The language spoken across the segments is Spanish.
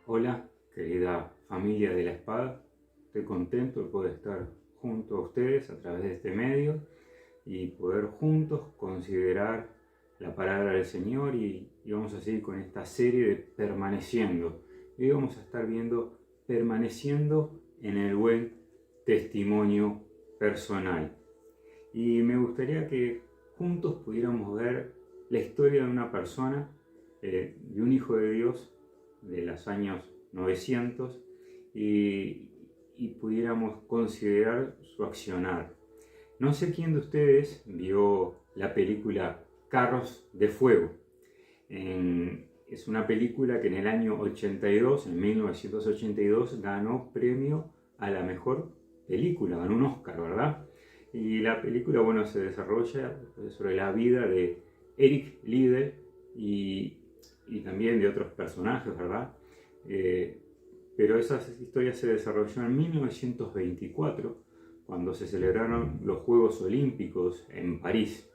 Hola, querida familia de la espada. Estoy contento de poder estar junto a ustedes a través de este medio y poder juntos considerar la palabra del Señor y vamos a seguir con esta serie de permaneciendo. Hoy vamos a estar viendo permaneciendo en el buen testimonio personal. Y me gustaría que juntos pudiéramos ver la historia de una persona, de un hijo de Dios de los años 900 y pudiéramos considerar su accionar. No sé quién de ustedes vio la película Carros de Fuego. Es una película que en el año 82, en 1982, ganó premio a la mejor película, ganó un Oscar, ¿verdad? Y la película, bueno, se desarrolla sobre la vida de Eric Liddell y también de otros personajes, ¿verdad? Pero esa historia se desarrolló en 1924, cuando se celebraron los Juegos Olímpicos en París.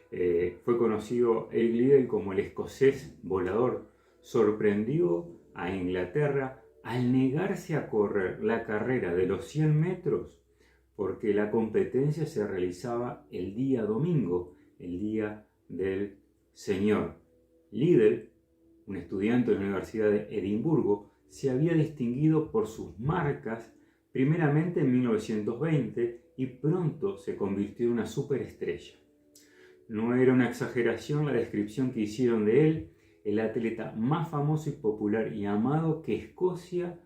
Fue conocido Eric Liddell como el escocés volador. Sorprendió a Inglaterra al negarse a correr la carrera de los 100 metros porque la competencia se realizaba el día domingo, el día del Señor. Liddell, un estudiante de la Universidad de Edimburgo, se había distinguido por sus marcas primeramente en 1920 y pronto se convirtió en una superestrella. No era una exageración la descripción que hicieron de él, el atleta más famoso y popular y amado que Escocia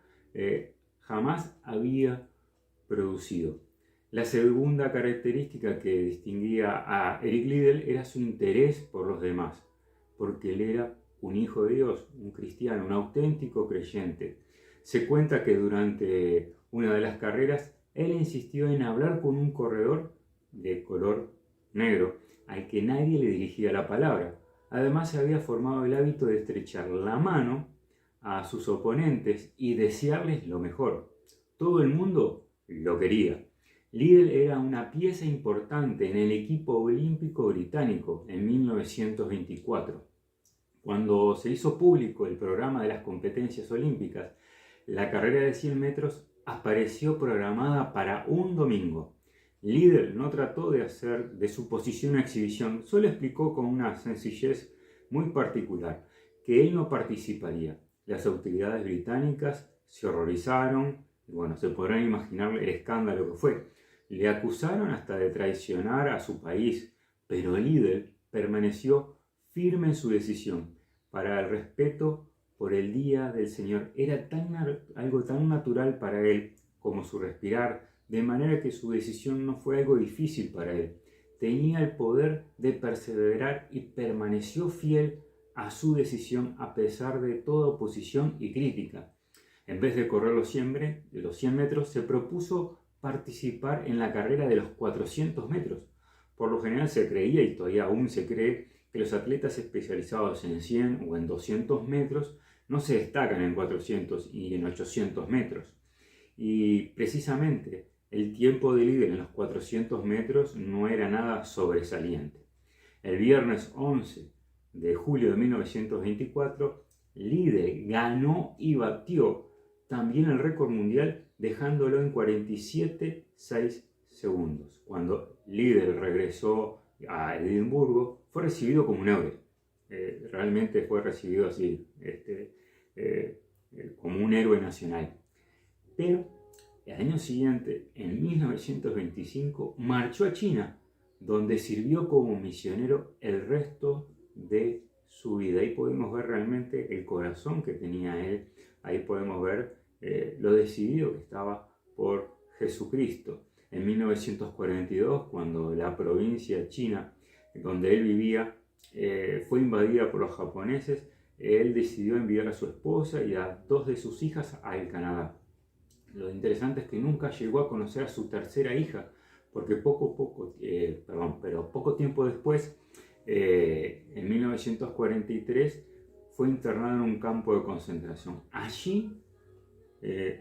jamás había producido. La segunda característica que distinguía a Eric Liddell era su interés por los demás, porque él era un hijo de Dios, un cristiano, un auténtico creyente. Se cuenta que durante una de las carreras él insistió en hablar con un corredor de color negro, al que nadie le dirigía la palabra. Además, se había formado el hábito de estrechar la mano a sus oponentes y desearles lo mejor. Todo el mundo lo quería. Liddell era una pieza importante en el equipo olímpico británico en 1924. Cuando se hizo público el programa de las competencias olímpicas, la carrera de 100 metros apareció programada para un domingo. Liddell no trató de hacer de su posición una exhibición, solo explicó con una sencillez muy particular que él no participaría. Las autoridades británicas se horrorizaron, y bueno, se podrán imaginar el escándalo que fue. Le acusaron hasta de traicionar a su país, pero Liddell permaneció firme en su decisión. Para el respeto por el día del Señor era algo tan natural para él como su respirar, de manera que su decisión no fue algo difícil para él. Tenía el poder de perseverar y permaneció fiel a su decisión a pesar de toda oposición y crítica. En vez de correr los 100 metros, se propuso participar en la carrera de los 400 metros. Por lo general se creía, y todavía aún se cree, que los atletas especializados en 100 o en 200 metros no se destacan en 400 y en 800 metros. Y precisamente el tiempo de Liddell en los 400 metros no era nada sobresaliente. El viernes 11 de julio de 1924, Liddell ganó y batió también el récord mundial, dejándolo en 47,6 segundos. Cuando Liddell regresó a Edimburgo, fue recibido como un héroe. Realmente fue recibido así, como un héroe nacional. Pero el año siguiente, en 1925, marchó a China, donde sirvió como misionero el resto de su vida. Ahí podemos ver realmente el corazón que tenía él. Ahí podemos ver lo decidido que estaba por Jesucristo. En 1942, cuando la provincia china donde él vivía fue invadida por los japoneses, él decidió enviar a su esposa y a 2 de sus hijas al Canadá. Lo interesante es que nunca llegó a conocer a su tercera hija, porque poco tiempo después, en 1943, fue internado en un campo de concentración. Allí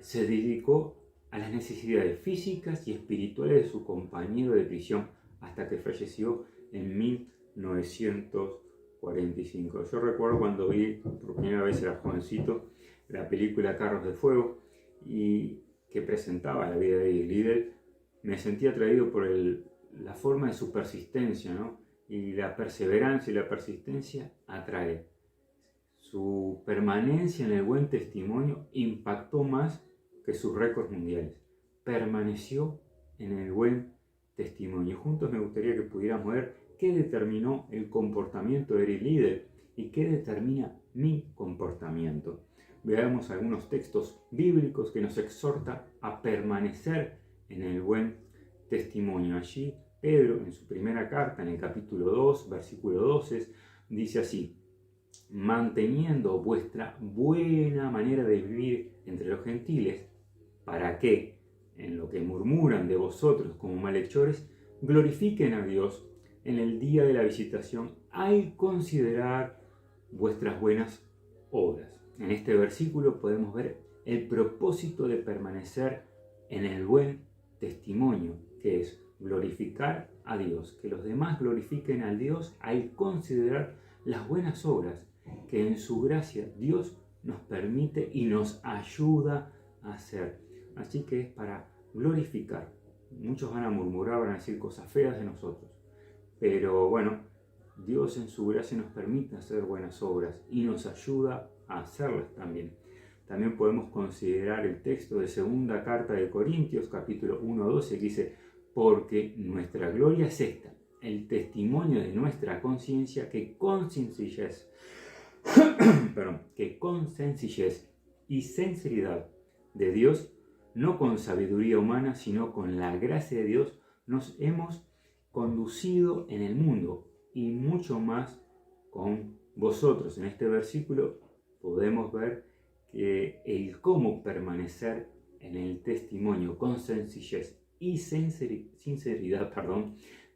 se dedicó a las necesidades físicas y espirituales de su compañero de prisión hasta que falleció en 1945. Yo recuerdo cuando vi por primera vez, era jovencito, la película Carros de Fuego, y que presentaba la vida de Eddie Liddell, me sentí atraído por la forma de su persistencia, ¿no? Y la perseverancia y la persistencia atrae. Su permanencia en el buen testimonio impactó más que sus récords mundiales. Permaneció en el buen testimonio. Juntos me gustaría que pudiéramos ver qué determinó el comportamiento de Eddie Liddell y qué determina mi comportamiento. Veamos algunos textos bíblicos que nos exhortan a permanecer en el buen testimonio. Allí Pedro, en su primera carta, en el capítulo 2, versículo 12, dice así: manteniendo vuestra buena manera de vivir entre los gentiles, para que, en lo que murmuran de vosotros como malhechores, glorifiquen a Dios en el día de la visitación al considerar vuestras buenas obras. En este versículo podemos ver el propósito de permanecer en el buen testimonio, que es glorificar a Dios, que los demás glorifiquen a Dios al considerar las buenas obras que en su gracia Dios nos permite y nos ayuda a hacer. Así que es para glorificar. Muchos van a murmurar, van a decir cosas feas de nosotros, pero bueno, Dios en su gracia nos permite hacer buenas obras y nos ayuda a hacerlas también. También podemos considerar el texto de segunda carta de Corintios, capítulo 1-12, que dice: porque nuestra gloria es esta, el testimonio de nuestra conciencia, que con sencillez y sinceridad de Dios, no con sabiduría humana, sino con la gracia de Dios, nos hemos conducido en el mundo, y mucho más con vosotros. En este versículo podemos ver que el cómo permanecer en el testimonio con sencillez y sinceridad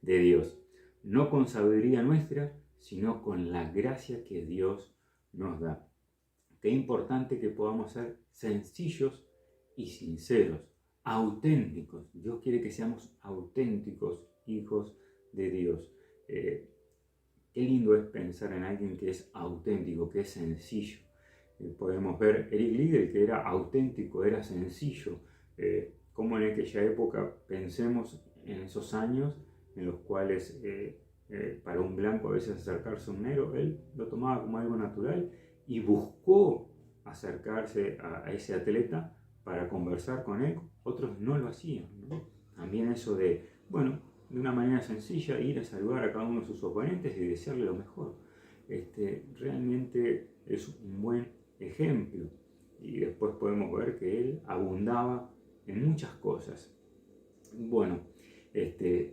de Dios, no con sabiduría nuestra, sino con la gracia que Dios nos da. Qué importante que podamos ser sencillos y sinceros, auténticos. Dios quiere que seamos auténticos hijos de Dios. Qué lindo es pensar en alguien que es auténtico, que es sencillo. Podemos ver Eddie Liddell, que era auténtico, era sencillo. Como en aquella época, pensemos en esos años en los cuales para un blanco a veces acercarse a un negro, él lo tomaba como algo natural y buscó acercarse a ese atleta para conversar con él. Otros no lo hacían, ¿no? También eso de, bueno, de una manera sencilla, ir a saludar a cada uno de sus oponentes y desearle lo mejor. Realmente es un buen ejemplo. Y después podemos ver que él abundaba en muchas cosas. Bueno,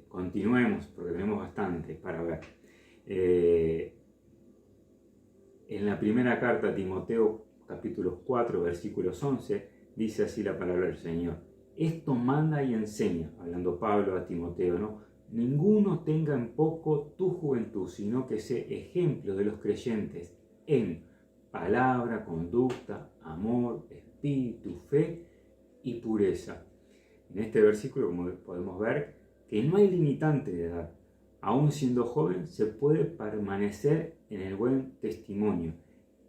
continuemos porque tenemos bastante para ver. En la primera carta a Timoteo, capítulo 4, versículos 11, dice así la palabra del Señor: esto manda y enseña, hablando Pablo a Timoteo, ¿no? Ninguno tenga en poco tu juventud, sino que sea ejemplo de los creyentes en palabra, conducta, amor, espíritu, fe y pureza. En este versículo, como podemos ver, que no hay limitante de edad. Aún siendo joven, se puede permanecer en el buen testimonio,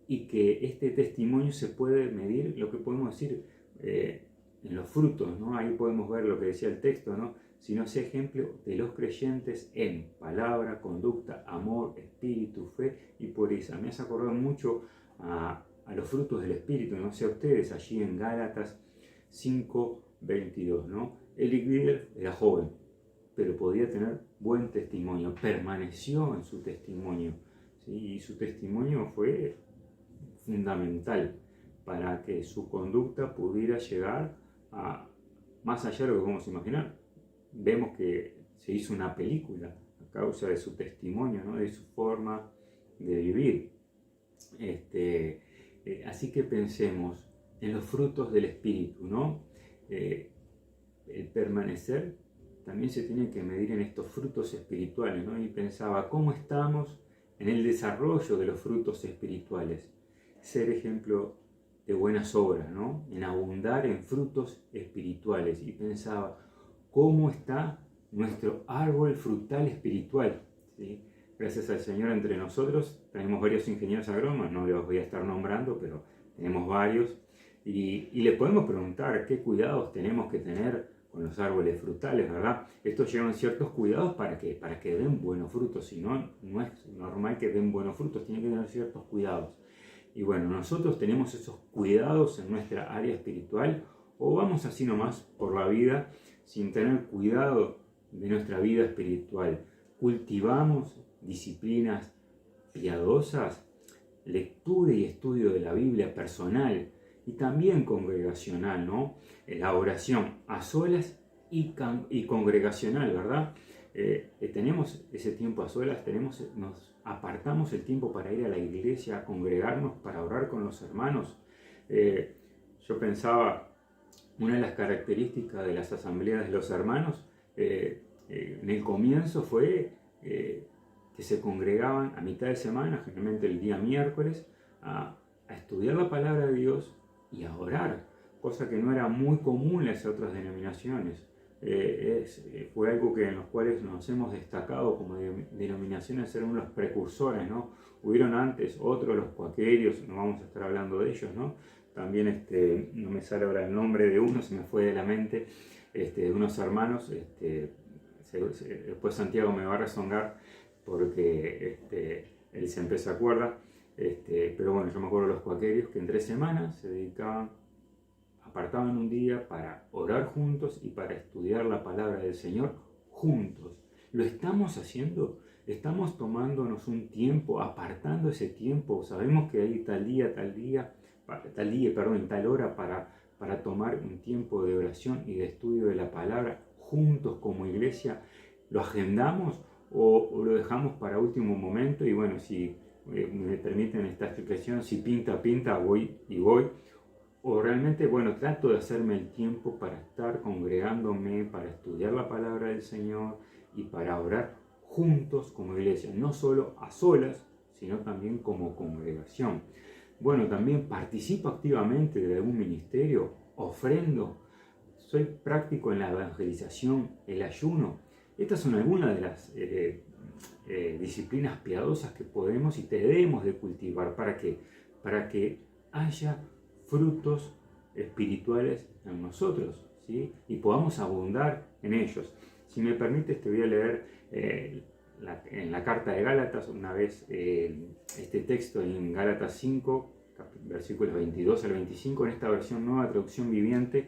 y que este testimonio se puede medir, lo que podemos decir, en los frutos, ¿no? Ahí podemos ver lo que decía el texto, ¿no? Si no es ejemplo de los creyentes en palabra, conducta, amor, espíritu, fe y pureza. Me hace acordar mucho a los frutos del espíritu, no sé a ustedes, allí en Gálatas 5:22, ¿no? Eddie Liddell era joven, pero podía tener buen testimonio, permaneció en su testimonio, ¿sí? Y su testimonio fue fundamental para que su conducta pudiera llegar a más allá de lo que podemos imaginar. Vemos que se hizo una película a causa de su testimonio, ¿no? De su forma de vivir. Así que pensemos en los frutos del Espíritu, ¿no? El permanecer también se tiene que medir en estos frutos espirituales, ¿no? Y pensaba, ¿cómo estamos en el desarrollo de los frutos espirituales? Ser ejemplo de buenas obras, ¿no? En abundar en frutos espirituales. Y pensaba, ¿cómo está nuestro árbol frutal espiritual? ¿sí? Gracias al Señor, entre nosotros tenemos varios ingenieros agrónomos, no los voy a estar nombrando, pero tenemos varios, y le podemos preguntar qué cuidados tenemos que tener con los árboles frutales, ¿verdad? Estos llevan ciertos cuidados para que den buenos frutos, si no, no es normal que den buenos frutos, tienen que tener ciertos cuidados. Y bueno, nosotros tenemos esos cuidados en nuestra área espiritual, o vamos así nomás por la vida sin tener cuidado de nuestra vida espiritual. Cultivamos disciplinas piadosas, lectura y estudio de la Biblia personal y también congregacional, ¿no? La oración a solas y congregacional, ¿verdad? Tenemos ese tiempo a solas, nos apartamos el tiempo para ir a la iglesia, a congregarnos, para orar con los hermanos. Yo pensaba, una de las características de las asambleas de los hermanos, en el comienzo fue que se congregaban a mitad de semana, generalmente el día miércoles, a estudiar la palabra de Dios y a orar, cosa que no era muy común en las otras denominaciones. Fue algo que en los cuales nos hemos destacado como denominaciones, ser unos precursores, ¿no? Hubieron antes otros, los cuáquerios, no vamos a estar hablando de ellos, ¿no? También no me sale ahora el nombre de uno, se me fue de la mente, de unos hermanos, después Santiago me va a rezongar porque él siempre se acuerda, pero bueno, yo me acuerdo de los cuáquerios que en 3 semanas se dedicaban, apartaban un día para orar juntos y para estudiar la palabra del Señor juntos. ¿Lo estamos haciendo? ¿Estamos tomándonos un tiempo, apartando ese tiempo? Sabemos que hay tal hora para tomar un tiempo de oración y de estudio de la palabra juntos como iglesia. ¿Lo agendamos o lo dejamos para último momento? Y bueno, si me permiten esta explicación, si pinta, voy. O realmente, bueno, trato de hacerme el tiempo para estar congregándome, para estudiar la palabra del Señor y para orar juntos como iglesia, no solo a solas, sino también como congregación. Bueno, también participo activamente de algún ministerio, ofrendo, soy práctico en la evangelización, el ayuno. Estas son algunas de las disciplinas piadosas que podemos y debemos de cultivar. ¿Para qué? Para que haya frutos espirituales en nosotros, ¿sí? Y podamos abundar en ellos. Si me permites, te voy a leer en la carta de Gálatas una vez este texto en Gálatas 5, versículos 22 al 25, en esta versión nueva traducción viviente,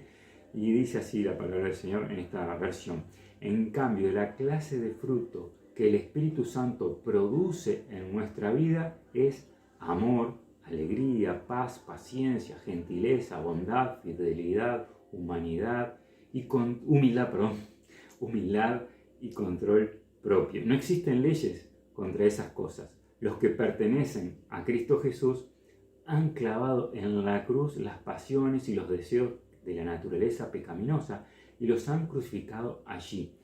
y dice así la palabra del Señor en esta versión: en cambio, la clase de fruto que el Espíritu Santo produce en nuestra vida es amor, alegría, paz, paciencia, gentileza, bondad, fidelidad, humildad y control propio. No existen leyes contra esas cosas. Los que pertenecen a Cristo Jesús han clavado en la cruz las pasiones y los deseos de la naturaleza pecaminosa y los han crucificado allí.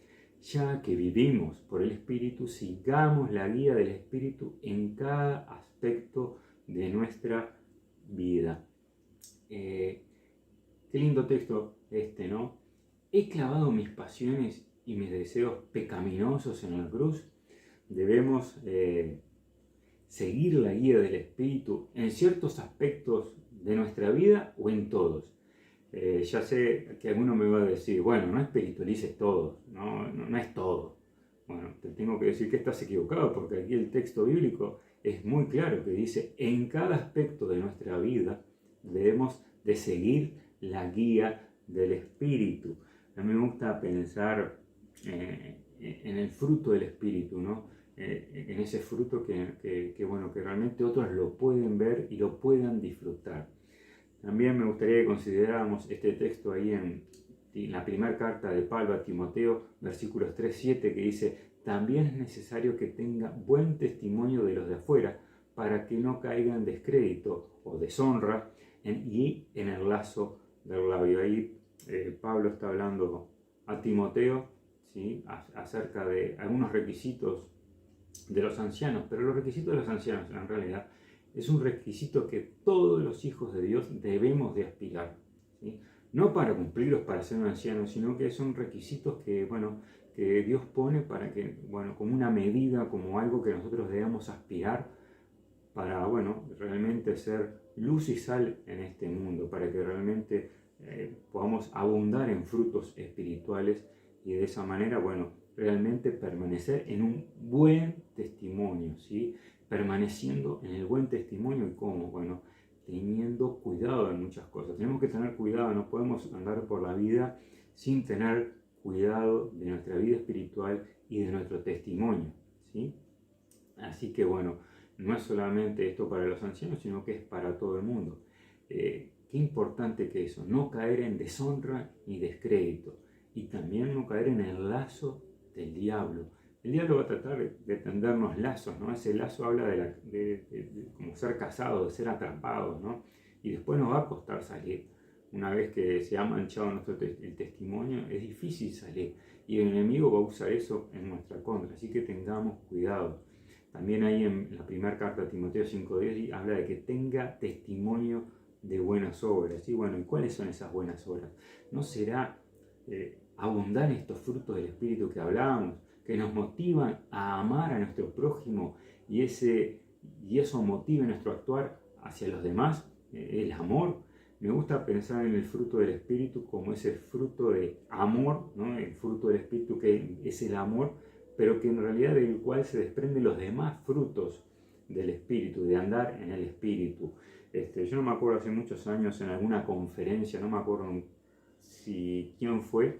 Ya que vivimos por el Espíritu, sigamos la guía del Espíritu en cada aspecto de nuestra vida. Qué lindo texto ¿no? He clavado mis pasiones y mis deseos pecaminosos en la cruz. Debemos seguir la guía del Espíritu en ciertos aspectos de nuestra vida o en todos. Ya sé que alguno me va a decir, bueno, no espiritualices todo, no es todo. Bueno, te tengo que decir que estás equivocado, porque aquí el texto bíblico es muy claro que dice, en cada aspecto de nuestra vida debemos de seguir la guía del Espíritu. A mí me gusta pensar en el fruto del Espíritu, ¿no? En ese fruto que realmente otros lo pueden ver y lo puedan disfrutar. También me gustaría que consideráramos este texto ahí en la primera carta de Pablo a Timoteo, versículos 3-7, que dice: también es necesario que tenga buen testimonio de los de afuera, para que no caiga en descrédito o deshonra y en el lazo del labio. Ahí Pablo está hablando a Timoteo, ¿sí? Acerca de algunos requisitos de los ancianos, pero los requisitos de los ancianos en realidad es un requisito que todos los hijos de Dios debemos de aspirar, ¿sí? No para cumplirlos para ser un anciano, sino que son requisitos que que Dios pone para que, bueno, como una medida, como algo que nosotros debemos aspirar para, bueno, realmente ser luz y sal en este mundo, para que realmente podamos abundar en frutos espirituales y de esa manera, bueno, realmente permanecer en un buen testimonio, ¿sí? Permaneciendo en el buen testimonio. ¿Y cómo? Bueno, teniendo cuidado en muchas cosas. Tenemos que tener cuidado, no podemos andar por la vida sin tener cuidado de nuestra vida espiritual y de nuestro testimonio, ¿sí? Así que bueno, no es solamente esto para los ancianos, sino que es para todo el mundo. Qué importante que eso, no caer en deshonra ni descrédito, y también no caer en el lazo del diablo. El diablo va a tratar de tendernos lazos, ¿no? Ese lazo habla de como ser casados, de ser atrapados, ¿no? Y después nos va a costar salir. Una vez que se ha manchado el testimonio, es difícil salir. Y el enemigo va a usar eso en nuestra contra. Así que tengamos cuidado. También ahí en la primera carta a Timoteo 5:10 habla de que tenga testimonio de buenas obras. Y bueno, ¿y cuáles son esas buenas obras? ¿No será abundar en estos frutos del Espíritu que hablábamos, que nos motivan a amar a nuestro prójimo y eso motive nuestro actuar hacia los demás? El amor. Me gusta pensar en el fruto del Espíritu como ese fruto de amor, ¿no? El fruto del Espíritu que es el amor, pero que en realidad del cual se desprenden los demás frutos del Espíritu, de andar en el Espíritu. Yo no me acuerdo, hace muchos años en alguna conferencia, no me acuerdo quién fue,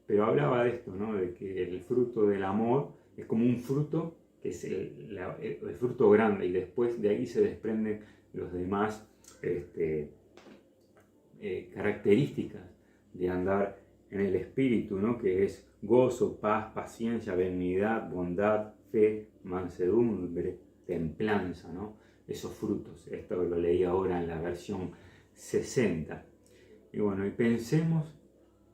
pero hablaba de esto, ¿no? De que el fruto del amor es como un fruto que es el fruto grande, y después de ahí se desprenden los demás características de andar en el Espíritu, ¿no? Que es gozo, paz, paciencia, benignidad, bondad, fe, mansedumbre, templanza, ¿no? Esos frutos. Esto lo leí ahora en la versión 60. Y bueno, y pensemos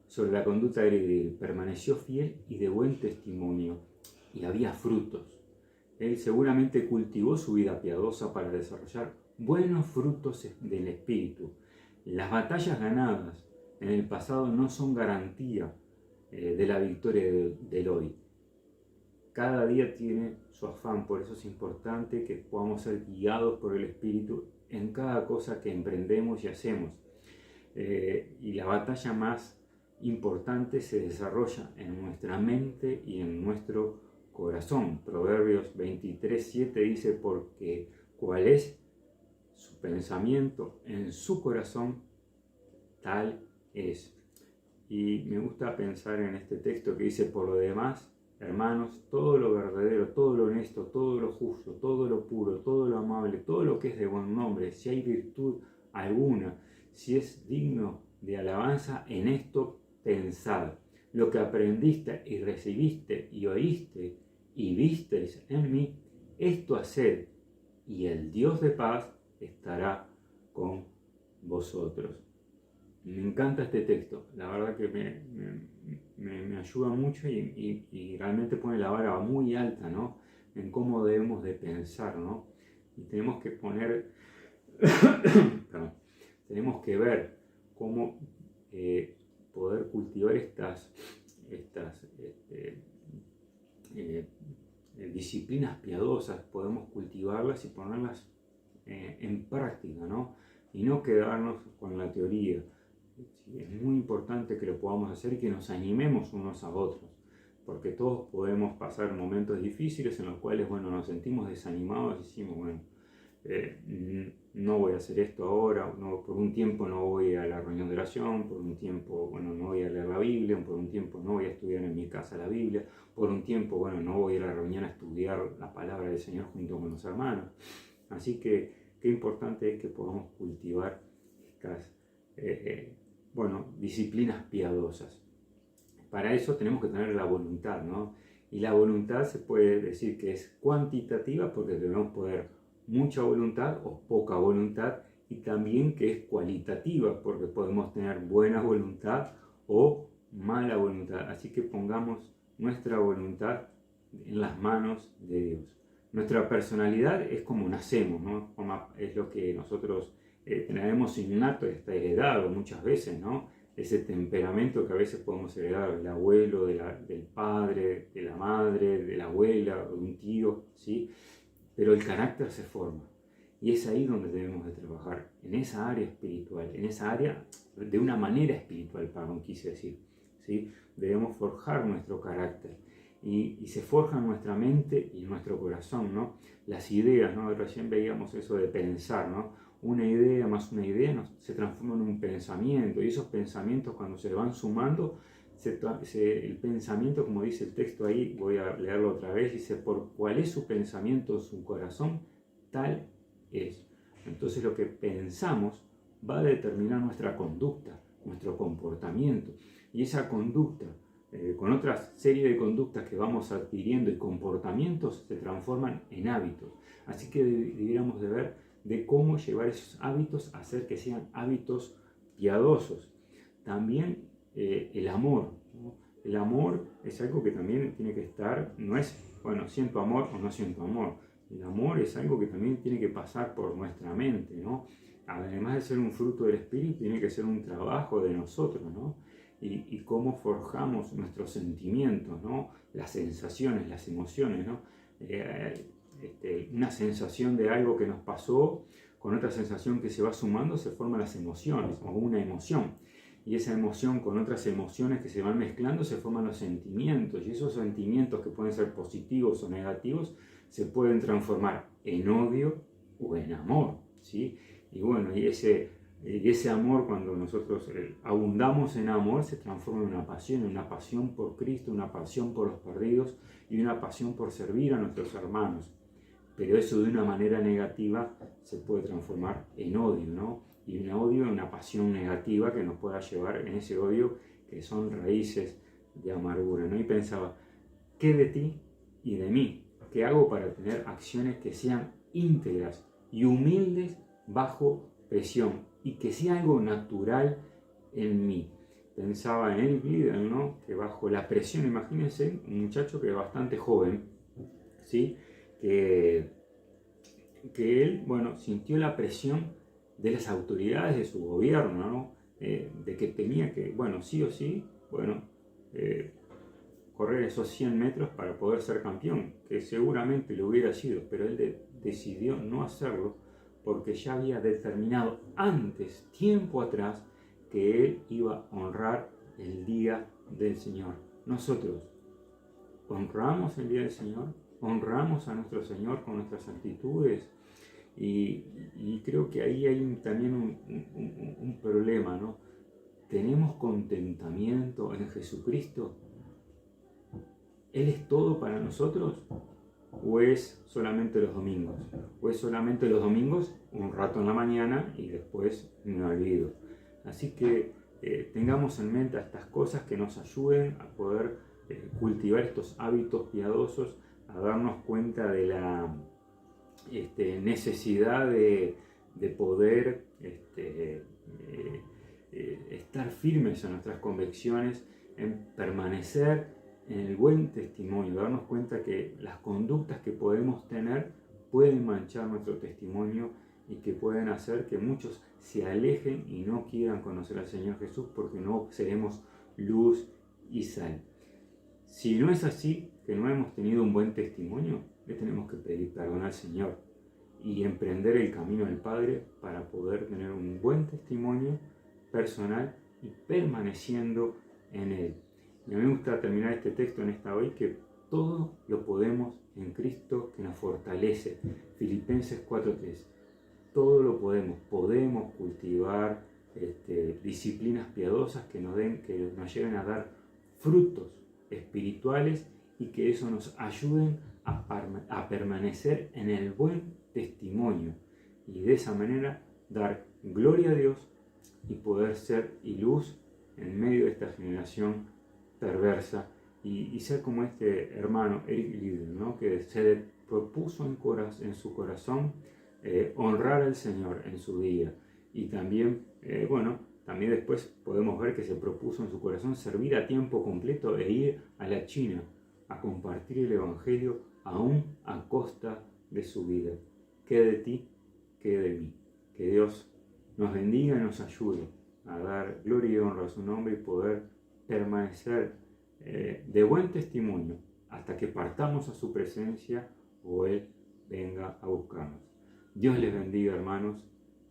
sobre la conducta de él. Permaneció fiel y de buen testimonio, y había frutos. Él seguramente cultivó su vida piadosa para desarrollar buenos frutos del Espíritu. Las batallas ganadas en el pasado no son garantía de la victoria del hoy. Cada día tiene su afán, por eso es importante que podamos ser guiados por el Espíritu en cada cosa que emprendemos y hacemos. Y la batalla más importante se desarrolla en nuestra mente y en nuestro corazón. Proverbios 23:7 dice: porque cuál es su pensamiento en su corazón, tal es. Y me gusta pensar en este texto que dice: por lo demás, hermanos, todo lo verdadero, todo lo honesto, todo lo justo, todo lo puro, todo lo amable, todo lo que es de buen nombre, si hay virtud alguna, si es digno de alabanza, en esto pensad. Lo que aprendiste y recibiste y oíste y visteis en mí, esto haced, y el Dios de paz estará con vosotros. Me encanta este texto, la verdad que me ayuda mucho y realmente pone la vara muy alta, ¿no? En cómo debemos de pensar, ¿no? Y tenemos que poner, perdón, tenemos que ver cómo poder cultivar estas disciplinas piadosas, podemos cultivarlas y ponerlas en práctica, ¿no? Y no quedarnos con la teoría. Es muy importante que lo podamos hacer y que nos animemos unos a otros, porque todos podemos pasar momentos difíciles en los cuales, bueno, nos sentimos desanimados y decimos, bueno, no voy a hacer esto ahora, no, por un tiempo no voy a la reunión de oración, por un tiempo, bueno, no voy a leer la Biblia, por un tiempo no voy a estudiar en mi casa la Biblia, por un tiempo, bueno, no voy a la reunión a estudiar la palabra del Señor junto con los hermanos. Así que qué importante es que podamos cultivar estas disciplinas piadosas. Para eso tenemos que tener la voluntad, ¿no? Y la voluntad se puede decir que es cuantitativa, porque debemos poder mucha voluntad o poca voluntad, y también que es cualitativa, porque podemos tener buena voluntad o mala voluntad. Así que pongamos nuestra voluntad en las manos de Dios. Nuestra personalidad es como nacemos, ¿no? Es lo que nosotros tenemos innato, está heredado muchas veces, ¿no? ese temperamento que a veces podemos heredar del abuelo, del padre, de la madre, de la abuela, de un tío, ¿sí? Pero el carácter se forma. Y es ahí donde debemos de trabajar, en esa área espiritual, en esa área de una manera espiritual, perdón, quise decir, ¿sí? Debemos forjar nuestro carácter y se forja en nuestra mente y en nuestro corazón, ¿no? Las ideas, ¿no? Recién veíamos eso de pensar, ¿no? Una idea más una idea se transforma en un pensamiento y esos pensamientos cuando se van sumando, el pensamiento, como dice el texto ahí, voy a leerlo otra vez, dice, por cuál es su pensamiento en su corazón, tal es. Entonces lo que pensamos va a determinar nuestra conducta, nuestro comportamiento. Y esa conducta, con otra serie de conductas que vamos adquiriendo y comportamientos, se transforman en hábitos. Así que debiéramos de ver de cómo llevar esos hábitos a hacer que sean hábitos piadosos. También el amor, ¿no? El amor es algo que también tiene que estar, no es, bueno, siento amor o no siento amor. El amor es algo que también tiene que pasar por nuestra mente, ¿no? Además de ser un fruto del Espíritu, tiene que ser un trabajo de nosotros, ¿no? Y cómo forjamos nuestros sentimientos, ¿no? Las sensaciones, las emociones, ¿no? Una sensación de algo que nos pasó, con otra sensación que se va sumando, se forman las emociones, o una emoción. Y esa emoción con otras emociones que se van mezclando, se forman los sentimientos. Y esos sentimientos, que pueden ser positivos o negativos, se pueden transformar en odio o en amor, ¿sí? Y bueno, y ese amor, cuando nosotros abundamos en amor, se transforma en una pasión por Cristo, una pasión por los perdidos y una pasión por servir a nuestros hermanos. Pero eso de una manera negativa se puede transformar en odio, ¿no? Y un odio, una pasión negativa que nos pueda llevar en ese odio, que son raíces de amargura, ¿no? Y pensaba, ¿qué de ti y de mí? ¿Qué hago para tener acciones que sean íntegras y humildes bajo presión y que sea algo natural en mí? Pensaba en Eric Liddell, ¿no? Que bajo la presión, imagínense, un muchacho que es bastante joven, ¿sí? Que él, bueno, sintió la presión de las autoridades de su gobierno, ¿no? De que tenía que, bueno, sí o sí, bueno, correr esos 100 metros para poder ser campeón, que seguramente lo hubiera sido, pero él decidió no hacerlo porque ya había determinado antes, tiempo atrás, que él iba a honrar el día del Señor. Nosotros honramos el día del Señor, honramos a nuestro Señor con nuestras actitudes, y creo que ahí hay también un problema, ¿no? ¿Tenemos contentamiento en Jesucristo? ¿Él es todo para nosotros? ¿O es solamente los domingos? ¿O es solamente los domingos, un rato en la mañana y después me olvido? Así que tengamos en mente estas cosas que nos ayuden a poder cultivar estos hábitos piadosos, a darnos cuenta de la necesidad de poder estar firmes en nuestras convicciones, en permanecer en el buen testimonio, darnos cuenta que las conductas que podemos tener pueden manchar nuestro testimonio y que pueden hacer que muchos se alejen y no quieran conocer al Señor Jesús, porque no seremos luz y sal. Si no es así, que no hemos tenido un buen testimonio, le tenemos que pedir perdón al Señor y emprender el camino del Padre para poder tener un buen testimonio personal y permaneciendo en Él. Y a mí me gusta terminar este texto en esta hoy, que todo lo podemos en Cristo que nos fortalece. Filipenses 4:3. Todo lo podemos cultivar disciplinas piadosas que nos lleven a dar frutos espirituales y que eso nos ayuden a permanecer en el buen testimonio y de esa manera dar gloria a Dios y poder ser luz en medio de esta generación perversa y ser como este hermano Eric Liddell, ¿no? Que se propuso en su corazón honrar al Señor en su día, y también, también después podemos ver que se propuso en su corazón servir a tiempo completo e ir a la China a compartir el Evangelio aún a costa de su vida. ¿Qué de ti? ¿Qué de mí? Que Dios nos bendiga y nos ayude a dar gloria y honra a su nombre y poder permanecer de buen testimonio hasta que partamos a su presencia o Él venga a buscarnos. Dios les bendiga, hermanos.